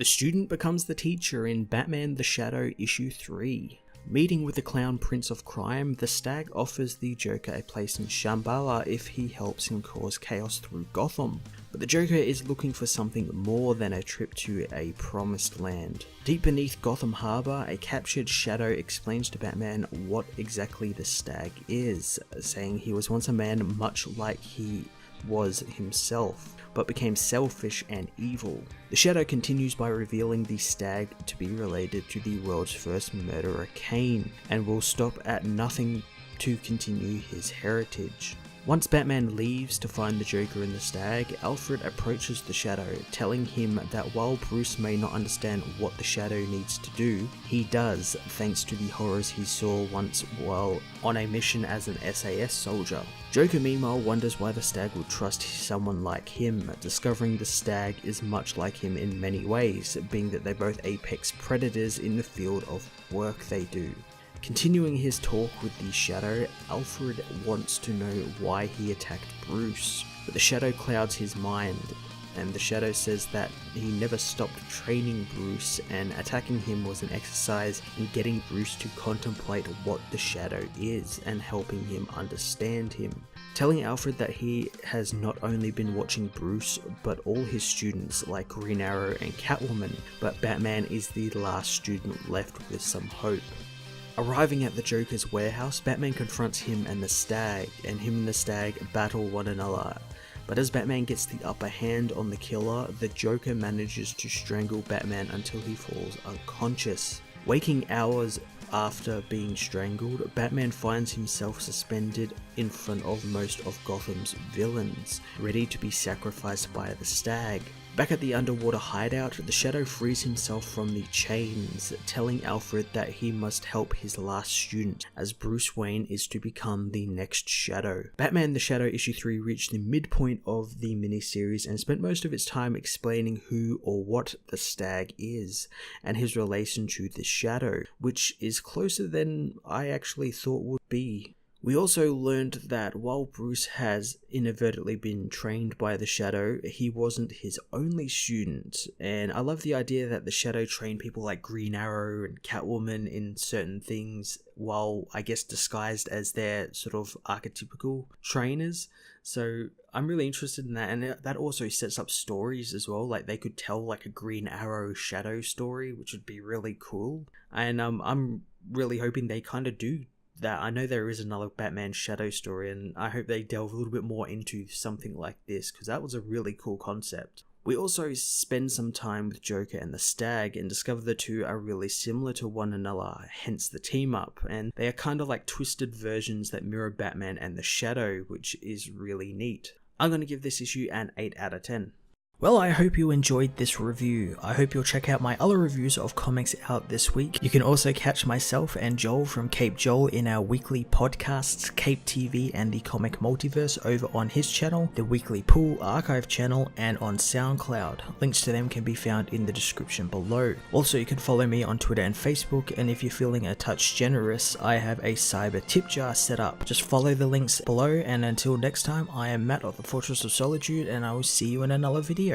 The student becomes the teacher in Batman the Shadow issue 3. Meeting with the clown prince of crime, the stag offers the Joker a place in Shambhala if he helps him cause chaos through Gotham. But the Joker is looking for something more than a trip to a promised land. Deep beneath Gotham Harbor, a captured Shadow explains to Batman what exactly the stag is, saying he was once a man much like he was himself, but became selfish and evil. The Shadow continues by revealing the stag to be related to the world's first murderer Kane, and will stop at nothing to continue his heritage. Once Batman leaves to find the Joker and the stag, Alfred approaches the Shadow, telling him that while Bruce may not understand what the Shadow needs to do, he does, thanks to the horrors he saw once while on a mission as an SAS soldier. Joker meanwhile wonders why the stag would trust someone like him, discovering the stag is much like him in many ways, being that they're both apex predators in the field of work they do. Continuing his talk with the Shadow, Alfred wants to know why he attacked Bruce, but the Shadow clouds his mind, and the Shadow says that he never stopped training Bruce, and attacking him was an exercise in getting Bruce to contemplate what the Shadow is and helping him understand him. Telling Alfred that he has not only been watching Bruce, but all his students like Green Arrow and Catwoman, but Batman is the last student left with some hope. Arriving at the Joker's warehouse, Batman confronts him and the Stag, and him and the Stag battle one another. But as Batman gets the upper hand on the killer, the Joker manages to strangle Batman until he falls unconscious. Waking hours after being strangled, Batman finds himself suspended in front of most of Gotham's villains, ready to be sacrificed by the Stag. Back at the underwater hideout, the Shadow frees himself from the chains, telling Alfred that he must help his last student, as Bruce Wayne is to become the next Shadow. Batman the Shadow issue 3 reached the midpoint of the miniseries and spent most of its time explaining who or what the Stag is, and his relation to the Shadow, which is closer than I actually thought would be. We also learned that while Bruce has inadvertently been trained by the Shadow, he wasn't his only student, and I love the idea that the Shadow trained people like Green Arrow and Catwoman in certain things, while I guess disguised as their sort of archetypical trainers. So I'm really interested in that, and that also sets up stories as well, like they could tell like a Green Arrow Shadow story, which would be really cool, and I'm really hoping they kind of do that. I know there is another Batman Shadow story, and I hope they delve a little bit more into something like this, because that was a really cool concept. We also spend some time with Joker and the Stag and discover the two are really similar to one another, hence the team up, and they are kind of like twisted versions that mirror Batman and the Shadow, which is really neat. I'm going to give this issue an 8 out of 10. Well, I hope you enjoyed this review. I hope you'll check out my other reviews of comics out this week. You can also catch myself and Joel from Cape Joel in our weekly podcasts, Cape TV and the Comic Multiverse, over on his channel, the Weekly Pool Archive channel, and on SoundCloud. Links to them can be found in the description below. Also, you can follow me on Twitter and Facebook, and if you're feeling a touch generous, I have a cyber tip jar set up. Just follow the links below, and until next time, I am Matt of the Fortress of Solitude, and I will see you in another video.